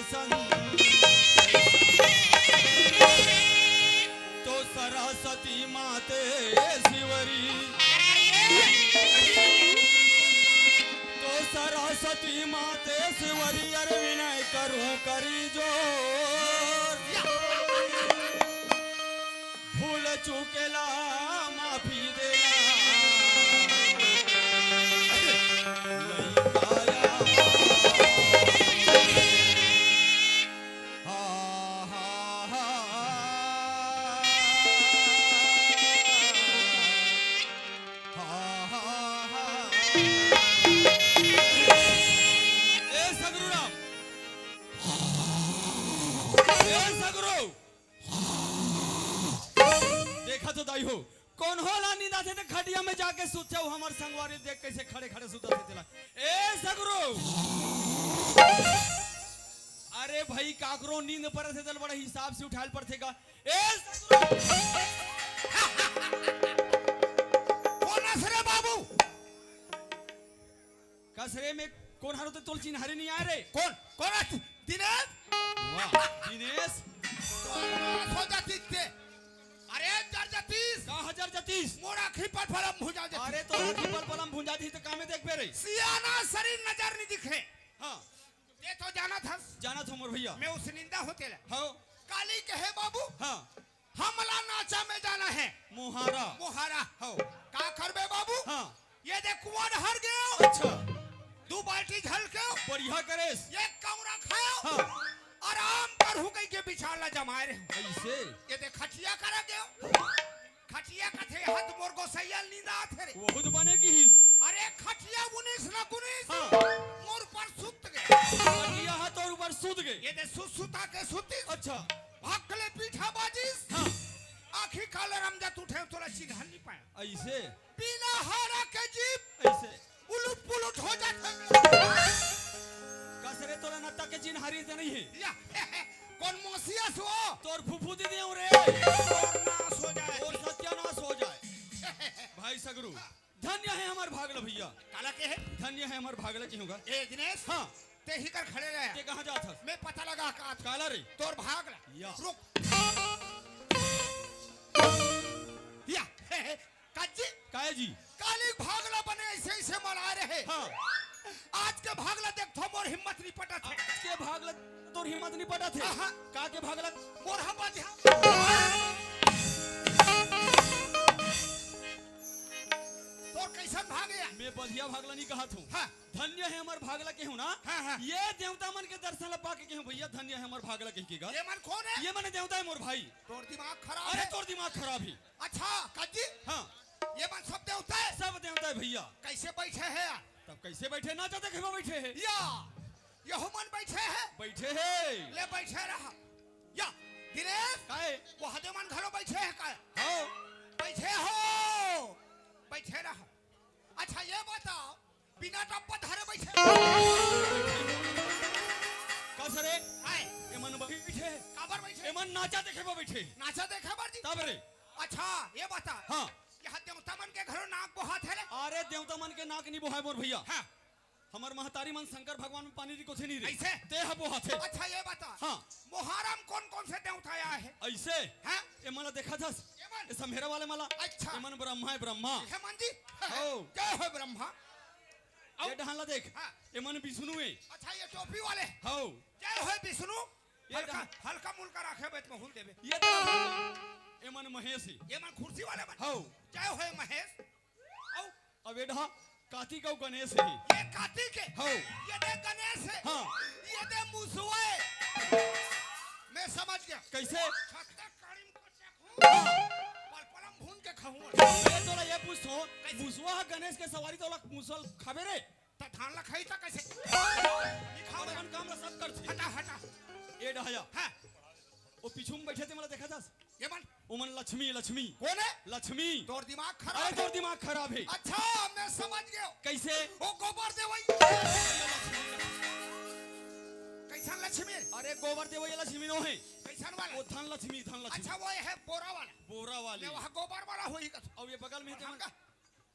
जैसन तो सरस्वती माते शिवरी तो सरस्वती माते शिवरी अरे विनय करूं करी जोर भूल चूकेला माफी देना देखा तो दाई हो कौन होला नींदा थे ते खटिया में जाके सुते हो हमर संगवारी देख कैसे खड़े खड़े सुता थे तेला ए सगरो अरे भाई काकरो नींद पर थे तल बड़ा हिसाब से उठाल पर थे का ए सगरो कौन असरे बाबू कसरे में कौन हारो ते तोल चिन्हारी नहीं आए रे कौन कौन दिनेश वाह दिनेश हो जाती थे अरे जर जतीस का हजार जतीस मोरा खिपट फलम भुजा जाती अरे तो हाथी पर पलम भुंजा दी तो कामे देख पे रे सियाना शरीर नजर नहीं दिखे हां ये तो जाना था मोर भैया मैं उस निंदा होते ला हां काली कहे बाबू हां हमला नाचा में जाना है मोहारा मोहारा हां का करबे बाबू हां ये देख कुआं हर गयो अच्छा 2 बाल्टी झल के बढ़िया करेस एक कौरा खाओ हां आराम कर हु कई के बिछाला जमाए रे ऐसे ये देख खटिया करा गयो खटिया कथे हाथ मोर को सैयल नींदा थे रे बहुत बने की हिस अरे खटिया 19 ना 19 हां मोर पर सुत गए बढ़िया हाथ और ऊपर सूत गए ये दे सुता के सुती अच्छा भागले पीठा बाजिस हां आखी काले रमजात उठे तोरा सीधा नहीं पाया ऐसे बिना हारा के जीप ऐसे उलट पुलट हो जाते कसरे तोरा नत्ता के चिन्हारी से नहीं है या कौन मोसिया सो तोर फुफू दीदी हूं रे और नाश हो जाए और सत्यानाश हो जाए भाई सगरू धन्य है हमार भागल भैया काला के है धन्य है हमार भागल की होगा ए दिनेश हां ते ही कर खड़े रहे ते कहां जात हस मैं पता लगा का काला रे तोर भाग या रुक या काजी काहे जी काली भागला बने ऐसे ऐसे मरा रहे हां आज के भागला देख थो मोर हिम्मत नहीं पटा थे के भागल तोर हिम्मत नहीं पड़ा थे हाँ। का के भागल मोर हम बाजा तोर कैसन भागे मैं बढ़िया भागला नहीं कहा थू हां धन्य है हमार भागला के हूं ना हाँ। ये देवता मन के दर्शन ला पाके के हूं भैया धन्य है हमार भागला के की ये मन कौन है ये मने देवता है मोर भाई तोर दिमाग खराब अरे है तोर दिमाग खराब है अच्छा काजी हां ये मन सब देवता है सब देवता है भैया कैसे बैठे हैं तब कैसे बैठे ना चाहते खेबा बैठे हैं या यहो मन बैठे हैं बैठे हैं ले बैठे रहा या दिनेश काहे वो हदेमन घरो बैठे हैं का हां बैठे हो बैठे रहा अच्छा ये बताओ बिना टप्पा धरे बैठे कसरे आए ये मन बैठे काबर बैठे ये मन नाचा देखेबा बैठे नाचा देखा बाजी तब रे अच्छा ये बता हां ये देवता मन के घरो नाक बहुत है रे अरे देवता मन के नाक नहीं बोहाय मोर भैया हां हमार महतारी मन शंकर भगवान में पानी री कोथे नहीं रे ऐसे ते ह बोहात है अच्छा ये बता हां मोहरम कौन कौन से देवता आया है ऐसे हैं ये मला देखा था ये मन ये समहेरा वाले मला अच्छा ये मन ब्रह्मा है ब्रह्मा हे मन जी हो। जय हो ब्रह्मा ये डहानला देख हाँ। ये मन विष्णु है अच्छा ये टोपी वाले हो जय हो विष्णु ये हल्का हल्का मुल्का रखे बेत में हुल देबे ये ये मन महेश है ये मन कुर्सी वाले मन हो जय हो महेश औ अब ये डहा कार्तिक और गणेश है ये कार्तिक है हो ये दे गणेश है हाँ। ये दे मुसवा है मैं समझ गया कैसे छक्का काड़ीम को चखू हाँ। पलपलम भून के खाऊं मैं तोला ये पूछो मुसवा गणेश के सवारी तोला मुसल खाबे रे त धान ला खाई त कैसे खाओ मन काम ला सब करथे हटा हटा ए डहाया हां वो पीछू में बैठे थे मला देखा था ये मन वो मन लक्ष्मी लक्ष्मी कौन है लक्ष्मी तोर दिमाग अरे खराब है तोर दिमाग खराब है अच्छा मैं समझ गया कैसे ओ गोबर दे वही कैसा लक्ष्मी अरे गोबर देव ये लक्ष्मी नो है कैसा वाला वो धन लक्ष्मी अच्छा वो है बोरा वाला बोरा वाली मैं वहां गोबर वाला होई का और ये बगल में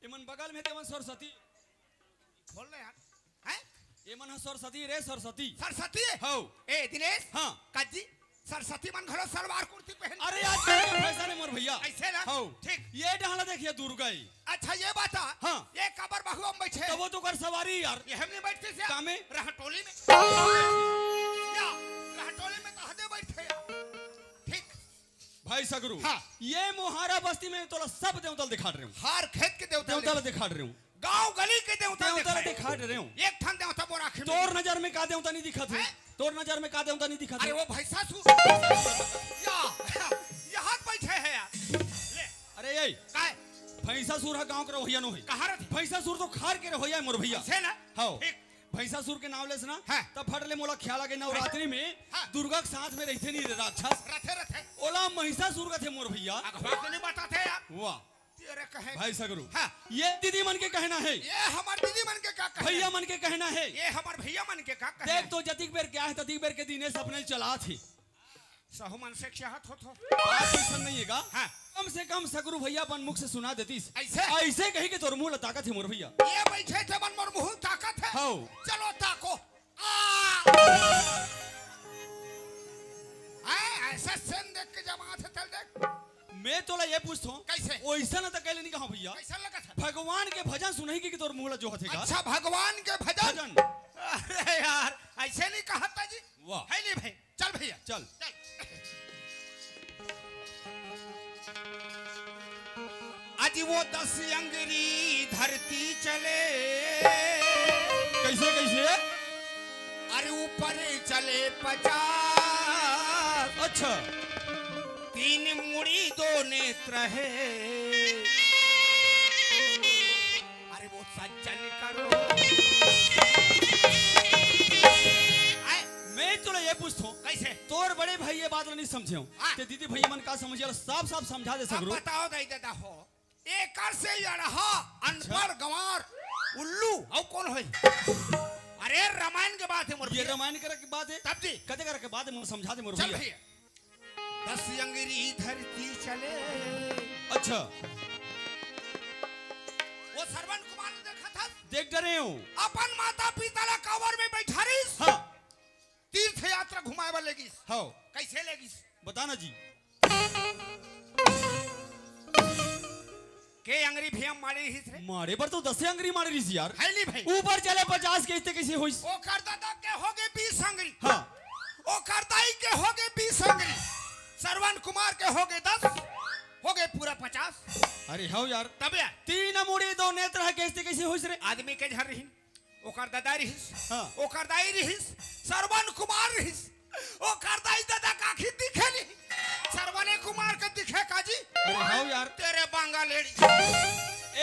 तेमन बगल में तेमन सरस्वती बोल रहे यार हैं ये मन सरस्वती रे सरस्वती सरस्वती हो ए दिनेश हाँ काजी सरस्वती मन घरो सलवार कुर्ती पहन अरे आज फैशन है मोर भैया ऐसे ना हो ठीक ये डाला देखिए दुर्गा ही अच्छा ये बता हाँ। ये कबर बहुआ में बैठे तब वो तो कर सवारी यार ये हमने बैठते से कामे रहटोली में या रहटोली में तो हदे बैठे यार ठीक भाई सगरू हाँ। ये मोहारा बस्ती में तो सब देवतल दिखा रहे हूँ हार खेत के देवता देवतल दिखा रहे हूँ गांव गली के देवता देवतल दिखा रहे हूँ एक ठन देवता बोरा आखिर में तोर नजर में का देवता नहीं दिखा थे तोर नजर में का देवता नहीं दिखा अरे थे वो भैंसा सु या यहाँ बैठे है यार ले अरे ये काय भैंसासुर है गांव के रहोइया नो है कहाँ रहते भैंसासुर तो खार के रहोइया है मोर भैया से ना हाँ ठीक भैंसासुर के नाम लेस ना हाँ। तब फट ले मोला ख्याल आ गया नवरात्रि में हाँ। दुर्गा के साथ में रहते नहीं राक्षस रथे रथे ओला महिषासुर का थे मोर भैया अगवा तो नहीं बताते यार वाह तेरे कहे भाई सगरू हाँ। ये दीदी मन के कहना है ये हमार दीदी मन के का कहे भैया मन के कहना है ये हमार भैया मन के का कहे देख तो जतिक बेर क्या है ततिक बेर के दिनेश अपने चला थी सहु मन से चाहत हो बात ऐसा नहीं है का हाँ। कम से कम सगरू भैया अपन मुख से सुना देतीस ऐसे? ऐसे कही के तोर मुंह ताकत है मोर भैया ये बैठे थे मन मोर मुंह ताकत है हाँ। चलो ताको ऐसा सेन देख के जमात है चल देख मैं तोला ये पूछता हूँ कैसे वैसा ना तो कहले नहीं कहा भैया कैसा लगा था भगवान के भजन सुनही की तोर मुंह जो हथेगा अच्छा भगवान के भजन भजन अरे यार ऐसे नहीं कहा था जी वाह है नहीं भाई चल भैया चल चल आज वो 10 अंगरी धरती चले कैसे कैसे अरे ऊपर चले 50 अच्छा 3 मुड़ी 2 नेत्र है अरे वो सज्जन करो आए, मैं तोला ये पूछता हूँ कैसे तोर बड़े भाई ये बात नहीं समझे हो हाँ। ते दीदी भैया मन का समझिए साफ साफ समझा दे अब सगरू बताओ दई दादा हो एक से ये रहा अनपढ़ गंवार उल्लू और कौन होई अरे रामायण के बात है मोर ये रामायण करे की बात है तब जी कते करे के बात है मुझे समझा दे मोर चल भैया भैया 10 अंगरी धरती चले अच्छा वो श्रवण कुमार ने देखा था देख डरे हूँ अपन माता पिता ला कवर में बैठा रहीस हाँ तीर्थ यात्रा घुमाए वाले लेगिस हाँ कैसे लेगिस बताना जी के अंगरी भी हम मारे रही थे मारे पर तो 10 अंगरी मारे रही यार है ली भाई ऊपर चले 50 के इतने कैसे होइस ओ करदादा के होगे 20 अंगरी हाँ ओ करदाई के होगे 20 अंगरी श्रवण कुमार के होगे 10 होगे पूरा 50 अरे हाँ यार तब यार 3 मुड़ी 2 नेत्र है कैसे कैसे होइस रे आदमी के झर रही ओकर दादा रहीस हाँ। ओकर दाई रहीस श्रवण कुमार रहीस ओकर दाई दादा काखी दिखे नहीं श्रवणे कुमार के दिखे काजी अरे हाँ यार तेरे बांगा लेडी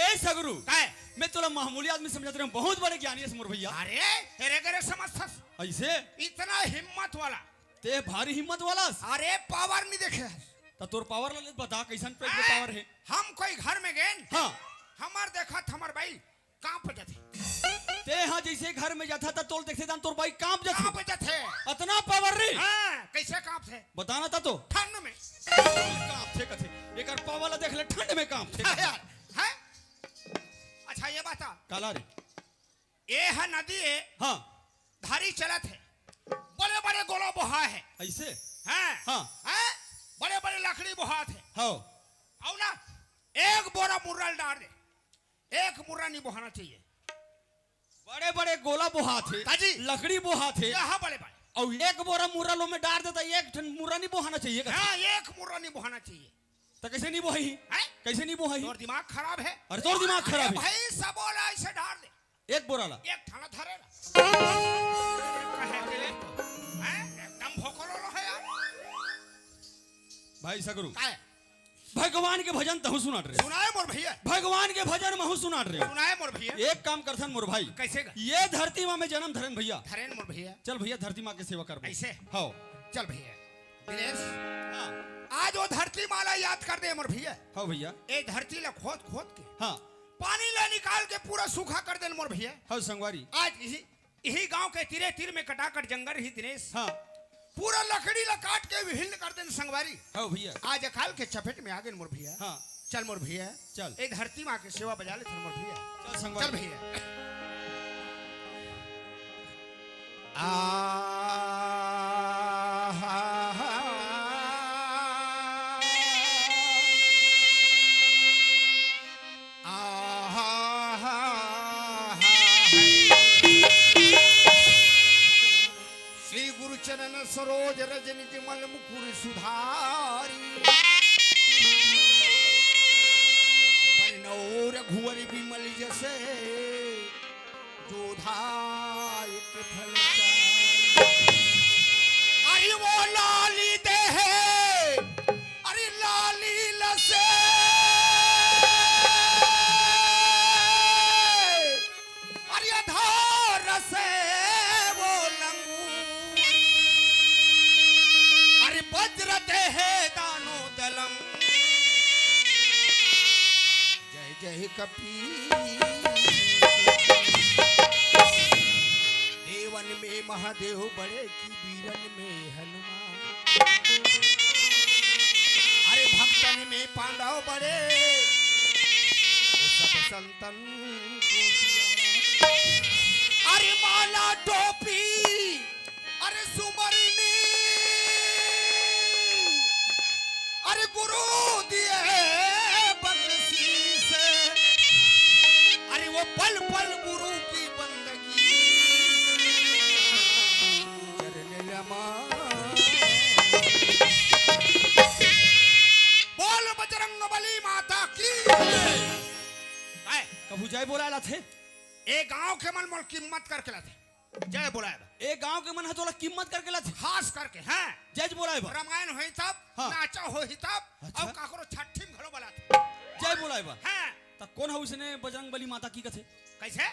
ए सगरू काय मैं तोला मामूली आदमी समझते रहा हूँ बहुत बड़े ज्ञानी है मोर भैया अरे तेरे गरे समझथस ऐसे इतना हिम्मत वाला ते भारी हिम्मत वाला अरे पावर नहीं देखे तो तोर पावर ला बता कैसन पे पावर है हम कोई घर में गए हाँ हमार देखा हमार भाई कांप जाते ते हाँ जैसे घर में जाता था तोल देखते था तोर भाई कांप कांप जाते जाते इतना पावर रे हाँ कैसे कांप थे बताना था तो ठंड में कांप थे कथे एक पावर ला देख ले ठंड में कांप थे हाँ यार है अच्छा ये बता काला रे ये है नदी है हाँ धारी चलत है बड़े बड़े गोला बोहा है ऐसे हैं हाँ हैं बड़े बड़े लकड़ी बोहा थे हाँ आओ ना एक बोरा मुर्रा डाल दे एक मुर्रा नहीं बोहाना चाहिए बड़े बड़े गोला बोहा थे ताजी। लकड़ी बोहा थे यहाँ बड़े बड़े और एक बोरा मुर्रा लो में डाल देता एक ठन मुर्रा नहीं बोहाना चाहिए कथे। हाँ एक मुर्रा नहीं बोहाना चाहिए तो कैसे नहीं बोही हैं कैसे नहीं बोही तोर दिमाग खराब है अरे तोर दिमाग खराब अरे है भाई सब बोला ऐसे डाल दे एक बोरा ला एक थाना धरे कहे के लिए हैं एकदम भोकलो है यार भाई सगरू काय भगवान के भजन तहु सुनाट रहे सुनाए मोर भैया भगवान के भजन महु सुनाट रहे सुनाए मोर भैया एक काम करथन मोर भाई कैसे गा? ये धरती माँ में जन्म धरन भैया धरेन मोर भैया चल भैया धरती माँ की सेवा कर ऐसे हाँ चल भैया दिनेश हाँ आज वो धरती माला याद कर दे मोर भैया हाँ भैया ए धरती ला खोद खोद के हाँ पानी ला निकाल के पूरा सूखा कर दे मोर भैया हाँ संगवारी आज यही गांव के तीरे तीर में कटा कर जंगल ही दिनेश हाँ पूरा लकड़ी ला काट के विभिन्न कर दे संगवारी हाँ भैया आज अकाल के चपेट में आ गए मोर भैया हाँ चल मोर भैया चल ए धरती माँ की सेवा बजा ले मोर भैया चल चल संगवारी भैया श्री गुरु चरण सरोज रज निज मल मुकुर सुधारी बरनौर घुवर विमल जसे जोधायक फल अरे वो लाली दे अरे लाली लसे अरे अधार से वो लंगू अरे वज्र दे दानो दलम जय जय कपी देवन में महादेव बड़े की वीरन में हनुमान अरे भक्तन में पांडव बड़े वो सब संतन को सियारा। अरे माला टोपी अरे सुमरनी अरे गुरु दिए बंदसी से अरे वो पल पल गुरु की बंदगी चरण रमा बोल बजरंग बली माता की कभू जय बोला थे ए गांव के मन मोल कीमत करके लाते जय बोलाए ए गांव के मन है तोला कीमत करके ला थे खास करके हैं जय बोलाए रामायण होई तब हाँ। नाचा होई तब अच्छा। अब काकरो छठी में घलो बोलाते जय बोलाए हैं त कौन है उसने बजरंग बली माता की कथे कैसे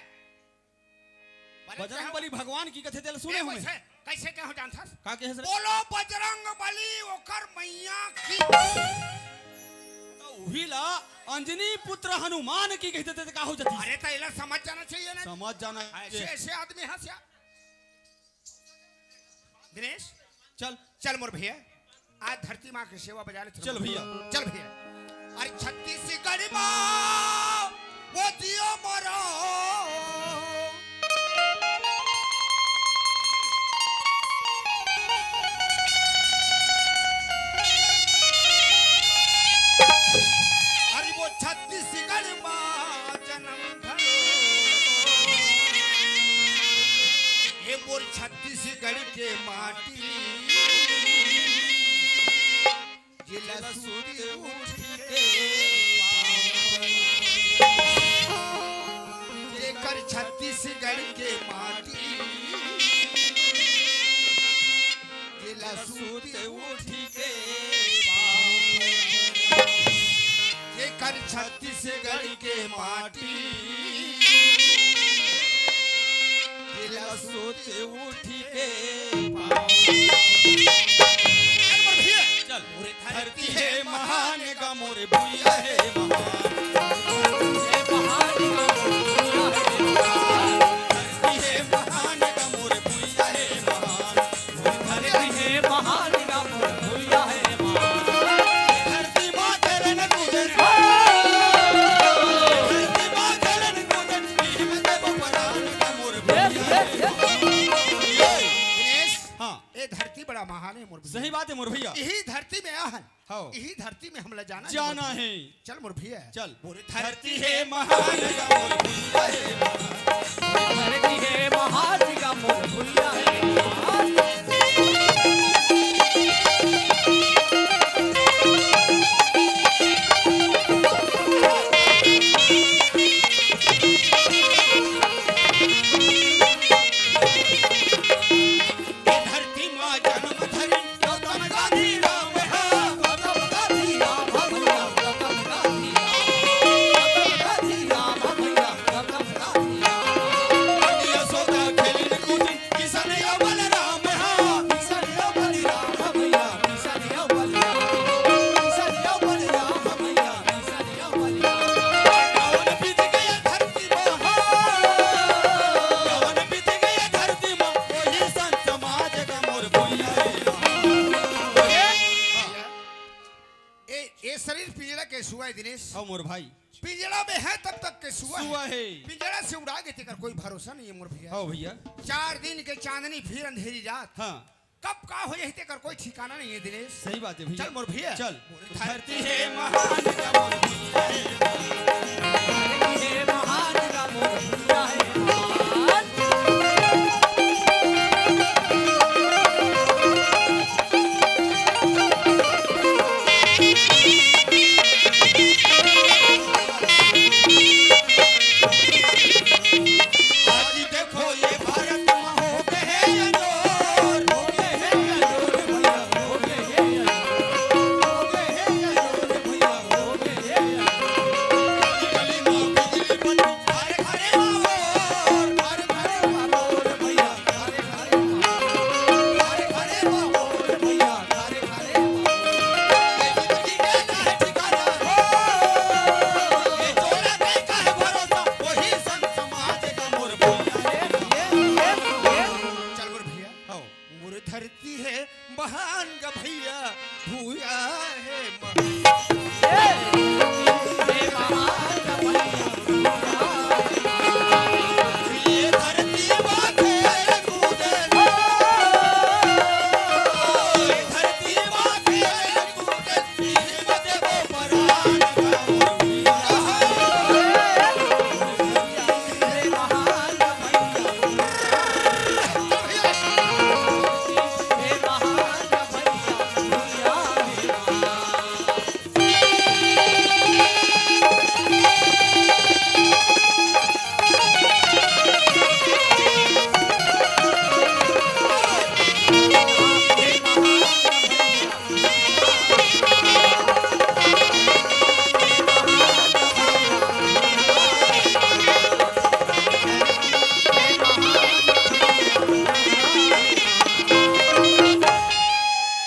बजरंग बली भगवान की कथे तेल सुने हुए कैसे कैसे क्या हो जानता का के है सर बोलो बजरंग बली ओकर मैया की उहिला अंजनी पुत्र हनुमान की कहते थे का हो जाती अरे तो इला समझ जाना चाहिए ना समझ जाना ऐसे ऐसे आदमी हंसिया दिनेश चल चल मोर भैया आज धरती माँ की सेवा बजा ले चल भैया चल भैया अरे छत्तीसगढ़ माँ वो दियो मोरो अरे वो छत्तीसगढ़ माँ जन्म धरो ये मोर छत्तीसगढ़ के माटी जिला सूत उठी के जेकर छत्तीसगढ़ के माटी जिला सूत उठी के जेकर छत्तीसगढ़ के माटी जिला सूत उठी के चल धरती है महान का मोरे भूया है महान धरती है महान का मोरे भूया है महान धरती है महान का मोरे भूया है महान धरती माँ चरण पूजन धरती माँ चरण पूजन भीम देव प्राण का मोरे भूया है दिनेश हाँ ये धरती बड़ा महान है मोर भैया। सही बात है मोर भैया यही धरती में आहन हाँ। यही धरती में हमला जाना जाना है चल मोर भैया चल मोरे धरती है महान का मोरे भूया है महान धरती है महान का मोर भूया है ये धरती माँ जन्म धरी गौतम गांधी राम है गौतम गांधी राम भैया गौतम गांधी राम भैया गौतम गांधी यशोदा खेलिन कूदिन किशन अव्वल राम है किशन अव्वल राम भैया किशन अव्वल किशन अव्वल राम भैया किशन अव्वल कौन बीत गया धरती माँ कौन बीत गया धरती माँ वही संत समाज का मोर भूया है ये शरीर पीड़ा कैसे हुआ है दिनेश हाँ मोर भाई पिंजड़ा में है तब तक के सुआ सुआ है। पिंजड़ा से उड़ा गए तेकर कोई भरोसा नहीं है मोर भैया। हाँ भैया 4 दिन के चांदनी फिर अंधेरी रात, हाँ कब का हो जाए तेकर कोई ठिकाना नहीं है दिनेश। सही बात है भैया। चल मोर भैया चल। धरती है महान का मोर भैया है। हे महान का मोर भैया है महान। आज देखो ये भारत में हो गए अंजोर, हो गए हैं अजोर भैया, हो गए हैं अजोर, हो गए हैं अजोर भैया, हो गए हैं अजोर। गली में बिजली बत्ती घरे घरे माहौल, घरे घरे बाबोर भैया, घरे घरे बाबोर, घरे घरे बाबोर भैया, घरे घरे बाबोर। जिंदगी का है ठिकाना हो, ये चोरा कहीं का है भरोसा, वही संत समाज का मोर भैया है। चल मोर भैया हाँ मोर धरती है महान का भैया भूया है महान। हे महान का भैया ये धरती माथे कूदे, ये धरती माथे कूदे, हिम्मत वो परान का मोर भैया है। हे महान का भैया, हे महान का भैया भैया है।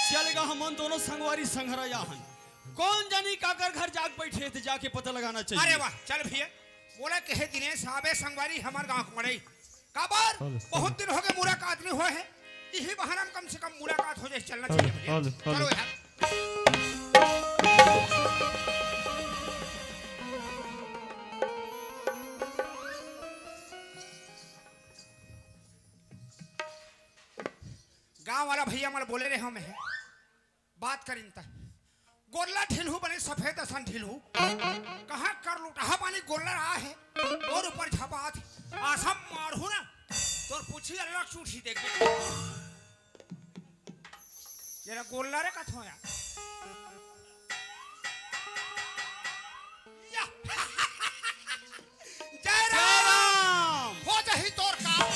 चलेगा हम दोनों संगवारी संघरा याहन, कौन जानी काकर घर जाग बैठे थे, जाके पता लगाना चाहिए। अरे वाह चल भैया बोला कि हे दिनेश आबे संगवारी हमार गांव को मड़ई काबर बहुत दिन हो गए मुलाकात नहीं हुए है, यही बहाना में कम से कम मुलाकात हो जाए चलना चाहिए भैया। चलो यार गांव वाला भैया हमारे बोले रहे हमें बात करीन ता गोल्ला ढिलहू बने सफेद असन ढिलहू कहाँ कर लुटा पानी गोल्ला रहा है और ऊपर झपात आसम मारू ना तो पूछी अल्लाह चूठी देख जरा गोल्ला रे कथो या जय राम हो जही तोर काम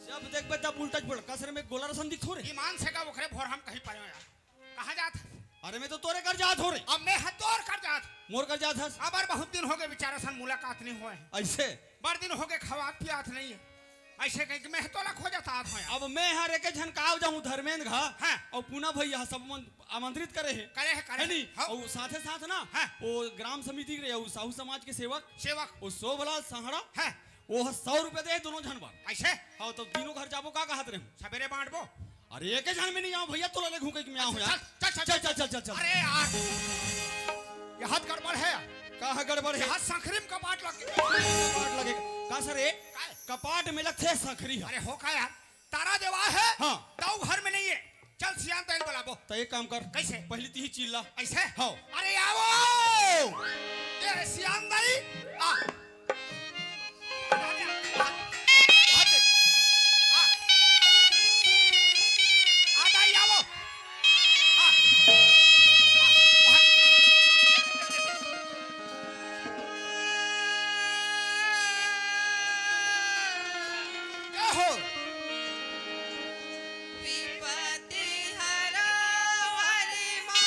जब देख बे तब उल्टा पड़ कसर में गोला रसन दिख थोड़े। ईमान से का ओखरे भोर हम कहीं पाए यार कहाँ जात अरे मैं तो तोरे घर जात हो रे, अब मैं हतोर कर जात मोर घर जात हस अबर बहुत दिन हो गए बेचारा सन मुलाकात नहीं हुए हैं ऐसे। बड़ दिन हो गए खवात पियात नहीं है ऐसे कहीं कि मैं तो लख हो जाता हाथ में अब मैं हर एक झनकाव जाऊं धर्मेंद्र घा हाँ। और पुनः भैया सब आमंत्रित करे है करे नहीं हाँ। और साथे साथ ना हाँ। वो ग्राम समिति के वो साहू समाज के सेवक सेवक वो सोभला संहरा है वो 100 रुपए दे दोनों झन बार। ऐसे हाँ तो तीनों घर जाबो का कहत रहे सवेरे बांटबो अरे एक झन में नहीं आऊं भैया तो ले घूके कि मैं आऊं यार। चल चल चल चल चल चल अरे यार ये हाथ गड़बड़ है कहा गड़बड़ है यहाँ संखरीम कपाट लग गया कपाट लगे का सर ए कपाट में लगते सखरी है। अरे हो का यार तारा देवा है हाँ। तो घर में नहीं है चल सियान तैल बुलाबो तो एक काम कर कैसे पहली ती ही चिल्ला ऐसे हाँ। अरे आओ ये सियान दाई आ विपत्ति हरो हरि मा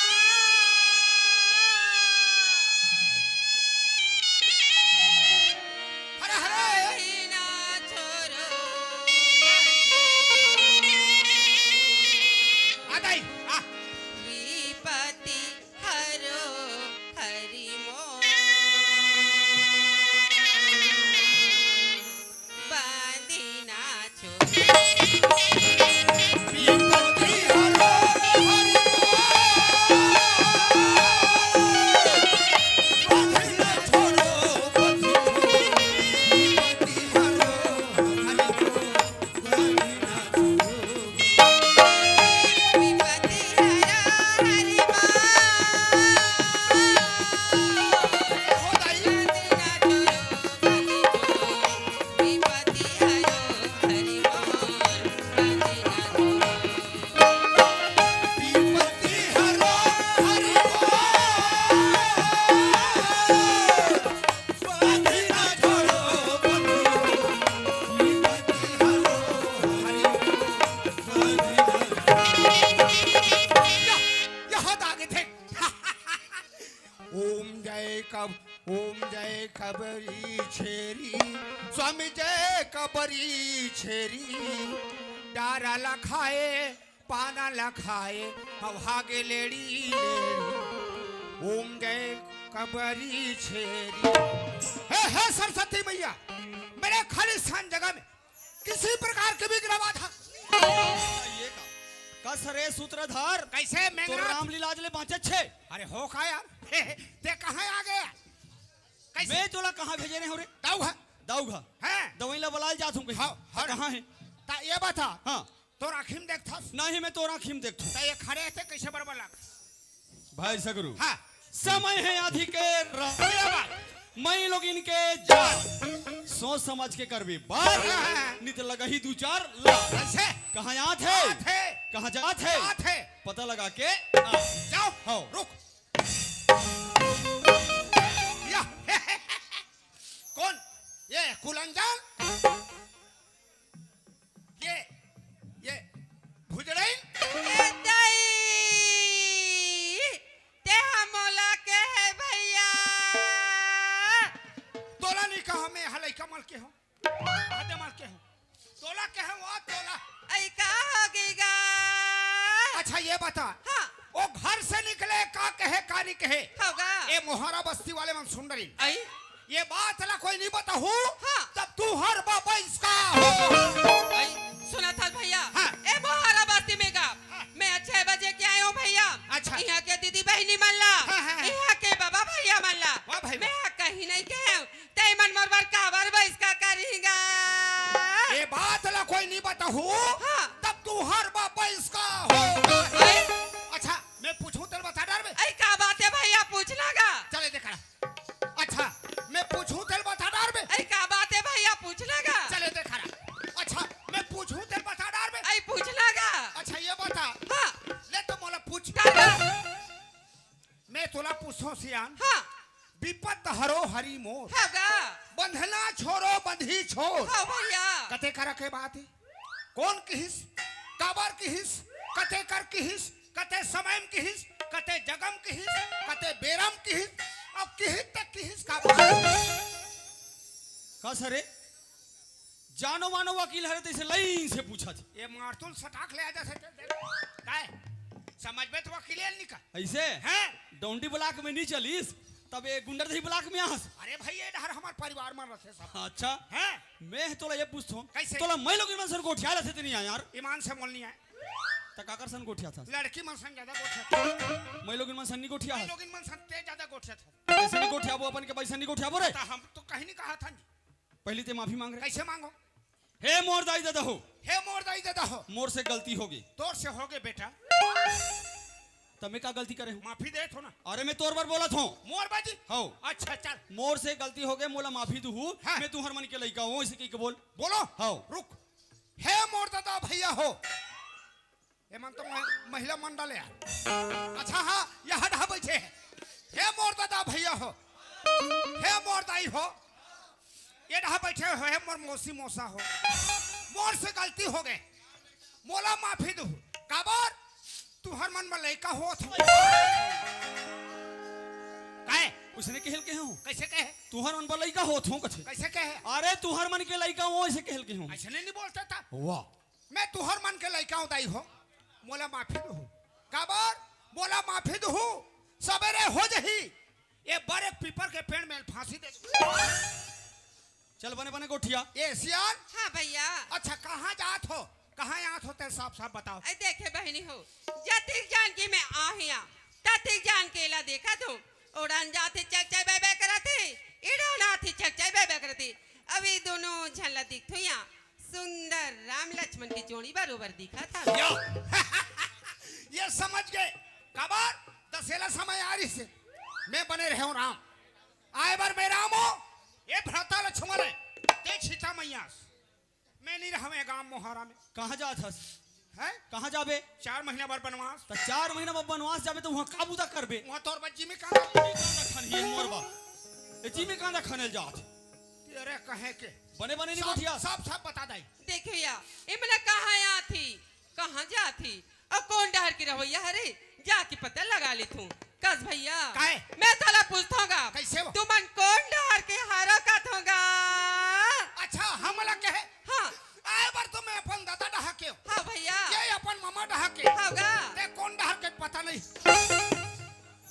हरे हरे बिना छोरो आ दाई आ विपत्ति हरो हरि मो बांधिना छोरो कबरी छेरी स्वामी जय कबरी छेरी डारा लखाए पाना लखाए हवागे लेडी लेडी ओम जय कबरी छेरी। हे सरस्वती मैया, मेरे खालिस्तान जगह में किसी प्रकार की भी गिरावा था ये का सरे सूत्रधार कैसे तो मैं रामलीला ले बाँचे छे। अरे हो का यार ते कहाँ आ गया कैसे मैं तोला कहाँ भेजे नहीं हो रे? दाऊ है दाऊघा हैं दवाईला बलाल जात हूँ हाँ, हाँ। कहाँ है? ता ये बता हाँ तो राखीम देखता नहीं मैं तोरा खीम देखता हूँ। ता ये खड़े थे कैसे बरबर लग भाई सगरू हाँ समय है आधी के ये बात मैं लोग इनके जान सोच समझ के करबी बात नित लगा ही दू चार लाख। कैसे कहाँ यहाँ थे थे कहाँ जात है थे पता लगा के आ। जाओ हाँ। रुक या कौन ये कुलंजान ये भुजड़ैन ए दाई ते हमोला के है भैया तोला नहीं कहा मैं हलाई कमल के हूँ हदे माल के हूँ तोला के हूँ वो तोला ऐ का होगीगा। अच्छा ये बता हाँ वो घर से निकले का कहे का नहीं कहे होगा ये मोहरा बस्ती वाले मन सुन रही ऐ ये बात ला कोई नहीं बता हूँ हाँ। तब तू हर बाबा इसका हो ऐ सुना था भैया हाँ। ए मोहरा बस्ती में का मैं 6 बजे के आयो भैया। अच्छा। यहाँ के दीदी बहनी मल्ला हाँ, हाँ। यहाँ के बाबा भैया मल्ला वाह भाई, मैं कहीं नहीं के तै मन मोरबर काबर बस का करेगा। ये बात ला कोई नहीं बता हूँ हाँ। तब तू हर बाबा इसका हो ऐ अच्छा मैं पूछूं तेरे बता डर में ऐ का बात है भैया पूछनागा। चले देखा अच्छा मैं पूछूं तेरे बता डर में ऐ का बात है भैया पूछनागा। चले देखा अच्छा मैं पूछूं तेरे बता डर में ऐ पूछनागा। अच्छा ये बता हाँ ले तो मोला पूछ कागा मैं तोला पूछो सियान हाँ विपत हरो हरी मोर होगा बंधना छोड़ो बंधी छोड़ हाँ भैया कते कर के बात है कौन किहिस काबर किहिस कते कर किहिस कते समय किहिस कते जगम किहिस कते बेरम किहिस अब किहिस तक किहिस काबर का सरे जानो मानो वकील हरे तैसे लाइन से पूछा थी ये मारतुल सटाक ले आ जा सकते काय समझ में तो वकील नहीं का ऐसे हैं डोंडी ब्लॉक में नहीं चलीस तब ये गुंडरदही ब्लॉक में आस। अरे भाई ये डर हमारे परिवार में रहते सब अच्छा हैं मैं तोला ये पूछता हूँ कैसे? तोला मैं लोग इन सर गोठिया रहते थे नहीं यार ईमान से बोलनी है तकाकर सन गोठिया था लड़की मन संग ज्यादा गोठे मैं लोग इन सन्नी गोठिया थे है लोग इन मन संग ते ज्यादा गोठे थे ऐसे नहीं गोठिया वो अपन के पैसा नहीं गोठिया बोरे तो हम तो कहीं नहीं कहा था पहले ते माफी मांग रहे कैसे मांगो हे मोर दाई दादा हो हे मोर दाई दादा हो मोर से गलती होगी तोर से हो गए बेटा तब मैं क्या गलती करे हूँ माफी दे थो ना अरे मैं तोर बार बोला था मोर बाजी हो अच्छा चल मोर से गलती हो गई मोला माफी दू हाँ। मैं तू हर मन के लड़का हूँ इसे की बोल बोलो हाँ। रुक हे मोर दादा भैया हो ये मन तो महिला मंडल है अच्छा हाँ यहाँ ढा बैठे हैं हे मोर दादा भैया हो हे मोर दाई हो ये ढा बैठे हो हे मोर मौसी मौसा हो मोर से गलती हो गए मोला माफी दू काबर तू हर मन में लड़का हो काहे उसने कहल के हूँ कैसे कहे तू हर मन पर लड़का हो थू कथे कैसे कहे अरे तू हर मन के लड़का हूँ ऐसे कहल के हूँ ऐसे नहीं बोलता था वाह मैं तुहर मन के लड़का दाई हो मोला माफी दू काबर बोला माफी दू सवेरे हो जही ये बड़े पीपर के पेड़ में फांसी दे चल बने बने गोठिया ये सियान हाँ भैया अच्छा कहाँ जात हो कहाँ आत हो तेरे साफ साफ बताओ ऐ देखे बहनी हो जतिक जान की मैं आहिया ततिक जान केला देखा तो उड़ान जाते चकचाई बे करते इड़ान आती चकचाई बे करते अभी दोनों झल्ला दिखतो यहाँ सुंदर राम लक्ष्मण की जोड़ी बरोबर दिखा था यो ये समझ गए काबर दसेला समय आ रही से मैं बने रहे हूँ राम आए बार मैं राम हो ये भ्राता लक्ष्मण है ते सीता मैया मैं नहीं रहा मैं गांव मोहारा में कहाँ जात हस है कहाँ जाबे 4 महीना भर बनवास तो 4 महीना में बनवास जाबे तो वहाँ काबूदा करबे वहाँ तोर बच्ची में कहा खनिए मोरबा ए जी में कहाँ खनल जात तेरे कहे के बने बने नहीं गोठिया साफ साफ बता दाई देखो या इमला कहाँ यहाँ थी कहाँ जा थी और कौन डहर की रहो या हरे जाके पता लगा ले तू कस भैया काहे? मैं तोला पूछूंगा कैसे वो? तुमन कौन डहर के हारो कथोगा अच्छा हमला कहे हाँ आए बार तो मैं अपन दादा डहा के हाँ भैया ये अपन मामा डहा के होगा ते कौन डहा के पता नहीं।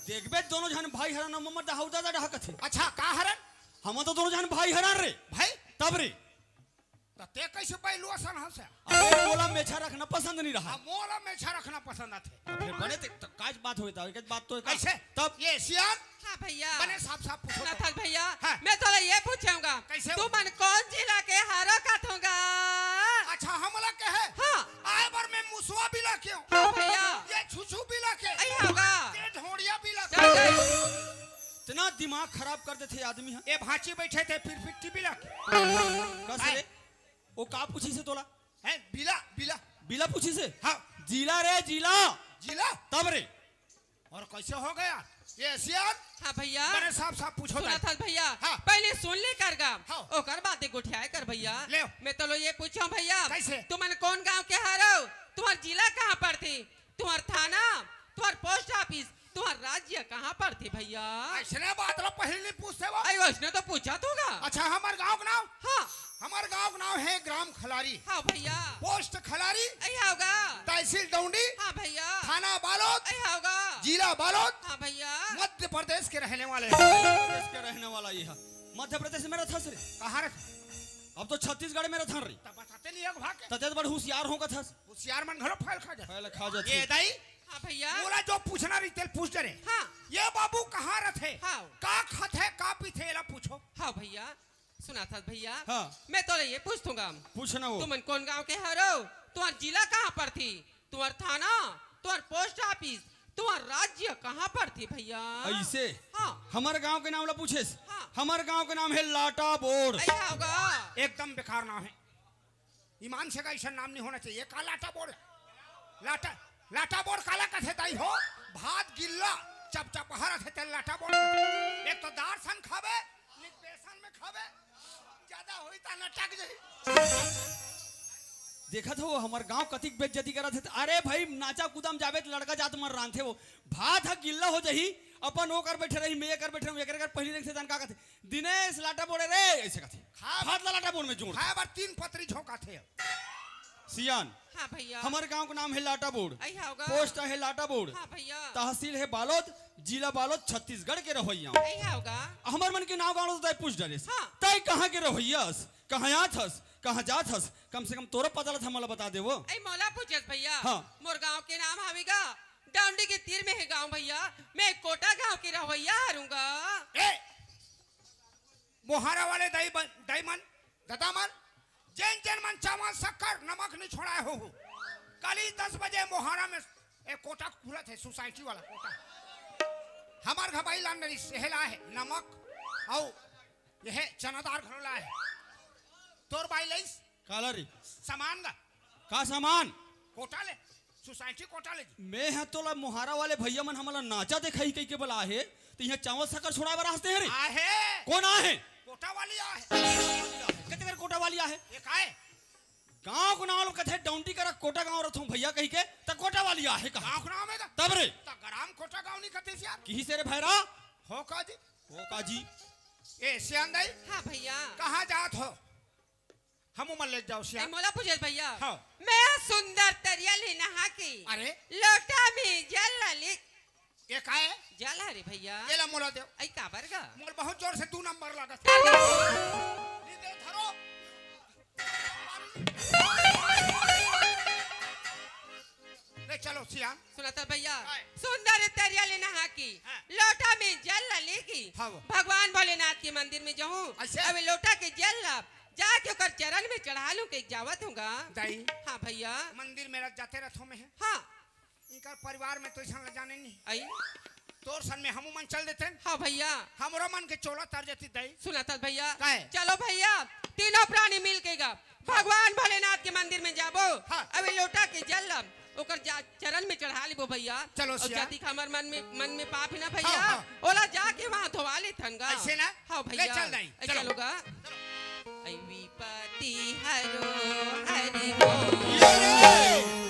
देखबे दोनों जन भाई हरान मोहम्मद दाऊद दादा डहा कथे अच्छा का हरन हम तो दोनों जन भाई हरान रे भाई तब रे तो ते कैसे पहलू सन हंसे अबे बोला मेछा रखना पसंद नहीं रहा मोला में छा रखना पसंद आते फिर बने तो काज बात होता है बात तो कैसे तब ये सियान हाँ भैया बने साफ साफ पूछो तो। नाथल भैया हाँ। मैं तोला ये पूछूंगा कैसे? तुमन कौन जिला के हारो कथोगा अच्छा हमला कहे हाँ आए बार मैं मुसवा बिला क्यों हाँ भैया ये छुछू बिला के आई होगा ये ढोड़िया बिला के चल गई इतना दिमाग खराब कर देते आदमी है ये भांची बैठे थे फिर पिट्टी बिला के कस रे वो का पूछी से तोला है बिला बिला बिला पूछी से हाँ जिला रे जिला जिला तब रे और कैसे हो गया ये सियान हाँ भैया बने साफ साफ पूछो तो। सुना था भैया हाँ। पहले सुन ले कर गा हाँ। ओकर बातें गुठियाए कर भैया ले। मैं तो लो ये पूछो भैया कैसे? तुमन कौन गांव के हारो तुम्हार जिला कहाँ पर थी तुम्हार थाना तुम्हार पोस्ट ऑफिस तुम्हार राज्य कहाँ पर थी भैया ऐसने बात लो पहले नहीं पूछते वो आई उसने तो पूछा तूगा अच्छा हमार गांव का नाम हाँ हमार गांव का नाम है ग्राम खलारी हाँ भैया पोस्ट खलारी आई होगा तहसील डौंडी हाँ भैया थाना बालोद आई होगा जिला बालोद हाँ भैया मध्य प्रदेश के रहने वाले प्रदेश के रहने वाला ये है मध्य प्रदेश में रहता रे कहाँ रहते अब तो छत्तीसगढ़ में रहता रे तब बताते नहीं एक भाग तजत बड़ होशियार होगा था होशियार मन घरो फाइल खा जा पहले खा जाते ये दाई हाँ भैया बोला जो पूछना रही तेल पूछ डरे हाँ ये बाबू कहाँ रहते हाँ। का खाते का पीते एला पूछो हाँ भैया सुना था भैया हाँ। मैं तो ये पूछूंगा पूछना वो तुमन कौन गांव के हरो तुम्हार जिला कहाँ पर थी तुम्हार थाना तुम्हार पोस्ट ऑफिस तुम्हार राज्य कहाँ पर थी भैया ऐसे हाँ हमारे गांव के नाम ला पूछे हाँ। हमारे गांव का नाम है लाटा बोर्ड ऐसा होगा एकदम बेकार नाम है ईमान से का ऐसा नाम नहीं होना चाहिए का लाटा बोर्ड लाटा लाटा बोर्ड काला कथे दाई हो भात गिल्ला चप चप हरा थे तेल लाटा बोर्ड कथे। एक तो दार सन खावे निक बेसन में खावे ज्यादा होई ता नटक जाई देखा था वो हमारे गांव कतिक बेइज्जती करा थे अरे भाई नाचा कूदम जावे तो लड़का जात मर रहा थे वो भात है गिल्ला हो जही अपन वो कर बैठे रही मैं कर बैठे एक कर पहली रंग से जान का कहते दिनेश लाटा बोड़े रे ऐसे कहते हाँ। भात ला लाटा बोड़ में जोड़ खाए बार 3 पत्री झोंका थे सियान हाँ भैया हमारे गांव का नाम है लाटा बोर्ड ऐसा होगा पोस्ट है लाटा बोर्ड हाँ भैया तहसील है बालोद जिला बालोद छत्तीसगढ़ के रहोइया ऐसा होगा हमार मन के नाव गाँव तो तय पूछ डरे हाँ। तय कहाँ के रहोइयास कहाँ आत हस कहाँ जात हस कम से कम तोरा पता लगा मला बता दे वो ऐ मौला पूछस भैया हाँ। मोर गांव के नाम हवेगा डाउंडी के तीर में है गांव भैया मैं कोटा गांव की रवैया हारूंगा ए मोहारा वाले दाई मन दादा मन जैन जैन मन चावल शक्कर नमक नहीं छोड़ाए हो कल ही 10 बजे मोहारा में एक कोटा खुला थे सोसाइटी वाला कोटा हमार घर भाई लान सेहला है नमक और यह चनादार घरोला है तोर भाई लईस काला रे सामान का सामान कोटा ले सोसाइटी कोटा ले मैं है तोला मुहारा वाले भैया मन हमला नाचा देखई कई के बला है तो यहाँ चावल शक्कर छोड़ा बर हंसते हैं रे आहे कौन आहे कोटा वाली आहे कितने कर कोटा वाली आहे एक आए गांव को नाम कथे डाउंटी करा कोटा गांव रथों भैया कही के त कोटा वाली आहे कहा गांव नाम है तब रे ग्राम कोटा गांव नहीं कहते यार किही से रे भैरा हो का जी ओ काजी ए श्याम दाई हाँ भैया कहाँ जात हो हम उमर ले जाओ ऐ श्याम मौला पूछस भैया हाँ। मैं सुंदर तरिया ले नहा के अरे लोटा में जल ले एक आए जल हरे भैया ये ला मोला देव ऐ काबर गा मोर बहुत जोर से 2 नंबर लागत नी देव धरो ले चलो श्याम सुनता भैया काय? सुंदर तरिया ले नहा की हाँ। लोटा में जल लेगी हाँ। भगवान भोलेनाथ के मंदिर में जाऊं अच्छा। अब लोटा के जल ला जाके ओकर चरण में चढ़ा लूं के जावत होगा दाई हाँ भैया मंदिर मेरा जाते रथों में है हाँ इनका परिवार में तो ऐसा ल जाने नहीं आई तोर सन में हमू मन चल देते हाँ भैया हमरो मन के चोला तर जाती दाई सुना भैया काय? चलो भैया तीनों प्राणी मिल के गा भगवान भोलेनाथ के मंदिर में जाबो हाँ। अबे लोटा के जल ला ओकर चरण में चढ़ा लेबो भैया चलो और सिया। जति हमर मन में पाप है ना भैया हाँ, ओला जाके वहां धोवा ले थनगा ऐसे ना? हाँ ले भैया चल दाई, ऐ चलो। चलोगा ऐ विपति हरो हरि बोल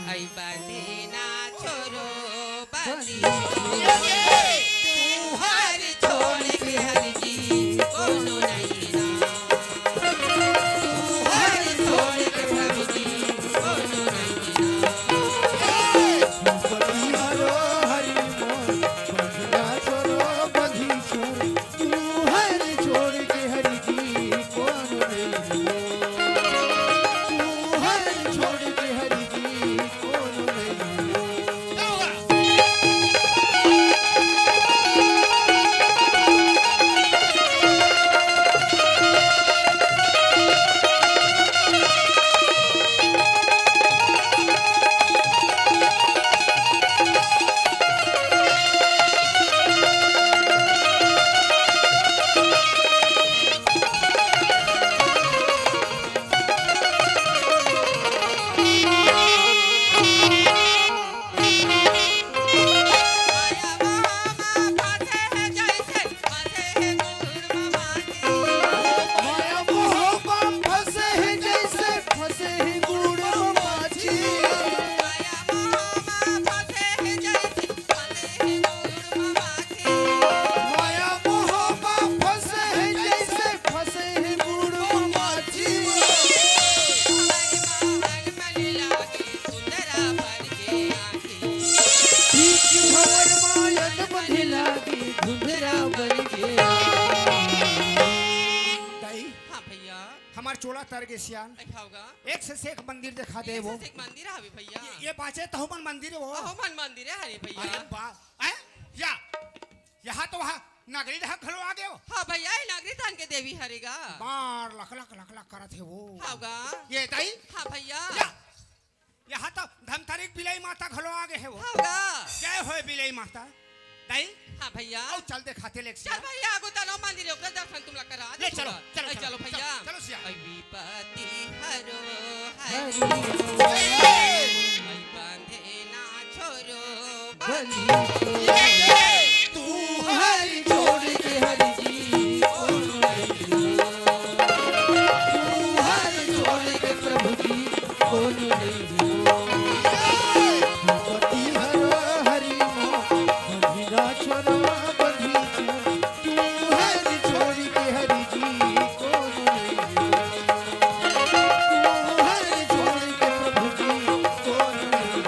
ऐ बंधे ना छोरो बंदी चोला तर गे सियान खाओगा एक से एक मंदिर दिखा दे वो एक मंदिर है भैया ये बाचे तो मन मंदिर है वो अहो मन मंदिर है हरे भैया अरे बा या यहाँ तो वहाँ नगरी ढक खलो आ गए हो हाँ भैया ये नागरिक के देवी हरेगा बार लख लख लख लख करत है वो खाओगा ये ताई हाँ भैया या यहाँ तो धमतारी बिलाई माता खलो आ गए है वो खाओगा जय हो बिलाई माता ताई हाँ भैया आओ चल दे खाते ले चल भैया आगो तनो मंदिर ओकरा दर्शन तुम लोग करा ले चलो चलो चलो भैया चलो सिया ऐ विपत्ति हरो हरि ऐ बांधे ना छोरो तू हरि छोड़ के हरि जी कौन नहीं तू हरि छोड़ के प्रभु जी कौन नहीं पति हरो हरि मोह बंधिना छोरो बंधी तू हरि छोड़ के हरि जी कौन नहीं तू हरि छोड़ के प्रभु जी कौन नहीं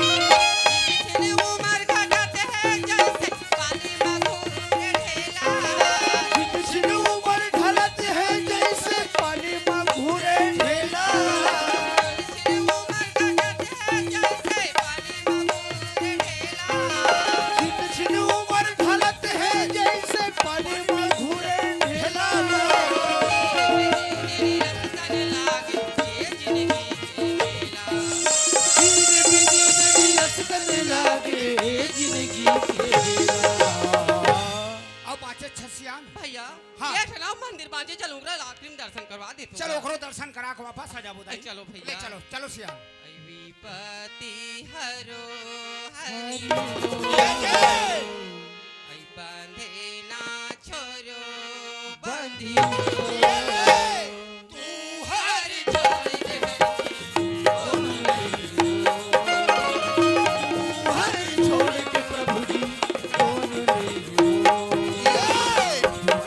इतने उमर का जाते हैं जैसे पानी मधुर के ढेला जितने ऊपर ढलत है जैसे पानी में घूरे ढेला इतने उमर का जाते हैं जैसे पानी मधुर के ढेला जितने ऊपर ढलत है जैसे पानी में घूरे ढेला जिंदगी लागे जिंदगी के मेला अब बाचे छसियान भैया हाँ। ये ठलाव मंदिर बांचे चलो उगरा आखिरी में दर्शन करवा दे चलो ओकरो दर्शन करा के वापस आ जाबो दाई चलो भैया। ले चलो चलो सियान ऐ विपत्ति हरो हरि हरि ऐ बांधे ना छोरो बंधी तू हरि छोड़ के हरि छोड़ के प्रभु जी कौन नहीं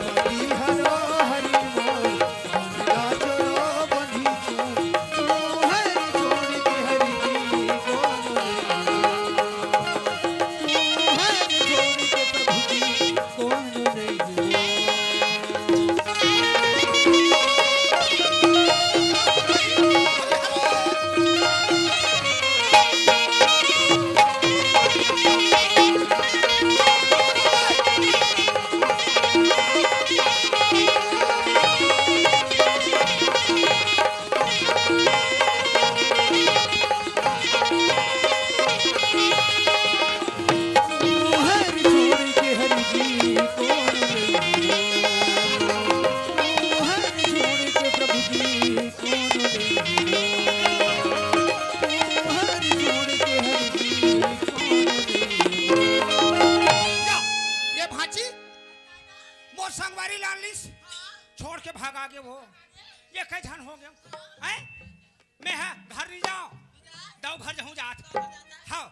पति हरो हरि मोह बंधिना छोरो बंधी तू हरि छोड़ के हरि जी कौन नहीं तू हरि छोड़ के प्रभु जी कौन नहीं हरि छोड़ के हरि जी कौन नहीं हरि छोड़ के प्रभु जी कौन नहीं हरि छोड़ के हरि जी कौन नहीं या ये भांची मोर संगवारी लान लिस छोड़ के भाग आगे वो ये कई धन हो गया हैं मैं है घर नहीं जाओ दो घर जाऊं जात हाँ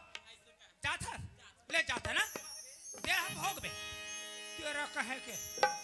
जात है ले जाता ना दे हम भोग बे तेरा कहे के